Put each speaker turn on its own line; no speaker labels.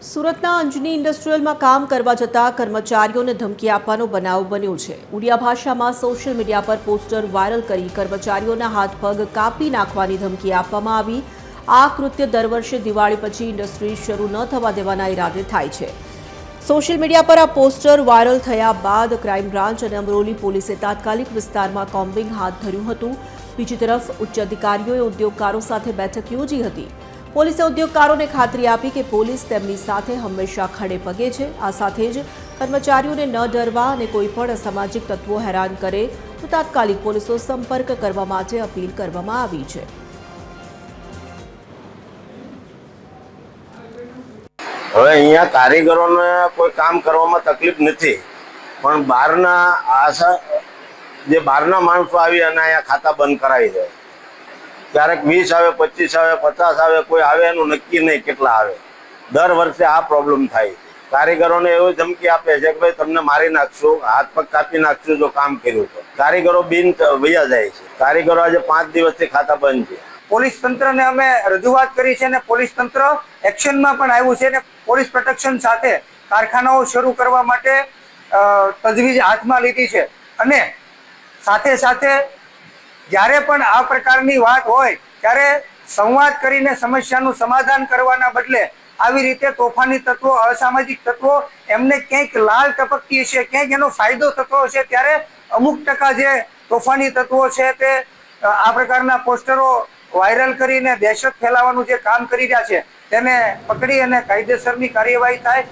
સુરતના અંજની ઇન્ડસ્ટ્રીયલમાં કામ કરવા જતા કર્મચારીઓને ધમકી આપવાનો બનાવ બન્યો છે। ઉડિયા ભાષામાં સોશિયલ મીડિયા પર પોસ્ટર વાયરલ કરી કર્મચારીઓના હાથ પગ કાપી નાખવાની ધમકી આપવામાં આવી। આ કૃત્ય દર વર્ષે દિવાળી પછી ઇન્ડસ્ટ્રી શરૂ ન થવા દેવાના ઇરાદે થાય છે। સોશિયલ મીડિયા પર આ પોસ્ટર વાયરલ થયા બાદ ક્રાઇમ બ્રાન્ચ અને અમરોલી પોલીસે તાત્કાલિક વિસ્તારમાં કોમ્બિંગ હાથ ધર્યું હતું। બીજી તરફ ઉચ્ચ અધિકારીઓએ ઉદ્યોગકારો સાથે બેઠક યોજી હતી। પોલીસે ઉદ્યોગકારોને ખાતરી આપી કે પોલીસ તેમની સાથે હંમેશા ખડે પગે છે। આ સાથે જ કર્મચારીઓને ન ડરવા અને કોઈપણ અસામાજિક તત્વો હેરાન કરે તો તાત્કાલિક પોલીસનો સંપર્ક કરવા માટે અપીલ કરવામાં આવી છે।
હવે અહીંયા કારીગરોને કોઈ કામ કરવામાં તકલીફ નથી, પણ બહારના માણસો આવી અને અહીંયા ખાતા બંધ કરાવી દે। ક્યારેક 20 આવે, 25 આવે, 50 આવે, કોઈ આવે એનું નક્કી નહીં કેટલા આવે। દર વર્ષે આ પ્રોબ્લેમ થાય। કારીગરોને એવી ધમકી આપે છે કે ભાઈ તમને મારી નાખશું, હાથ પગ કાપી નાખશું જો કામ કર્યું તો। કારીગરો બિન વયા જાય છે। કારીગરો આજે 5 દિવસથી ખાતા બંધ છે।
પોલીસ તંત્રને અમે રજૂઆત કરી છે અને પોલીસ તંત્ર એક્શનમાં પણ આવ્યું છે અને પોલીસ પ્રોટેક્શન સાથે કારખાનાઓ શરૂ કરવા માટે તજવીજ હાથમાં લીધી છે। અને સાથે સાથે જ્યારે પણ આ પ્રકારની વાત હોય ત્યારે સંવાદ કરીને સમસ્યાનું સમાધાન કરવાના બદલે આવી રીતે તોફાની તત્વો, અસામાજિક તત્વો એમને ક્યાંક લાલ ટપકતી હશે, ક્યાંક એનો ફાયદો થતો હશે, ત્યારે અમુક ટકા જે તોફાની તત્વો છે તે આ પ્રકારના પોસ્ટરો વાયરલ કરીને દહેશત ફેલાવવાનું જે કામ કરી રહ્યા છે તેને પકડી અને કાયદેસરની કાર્યવાહી થાય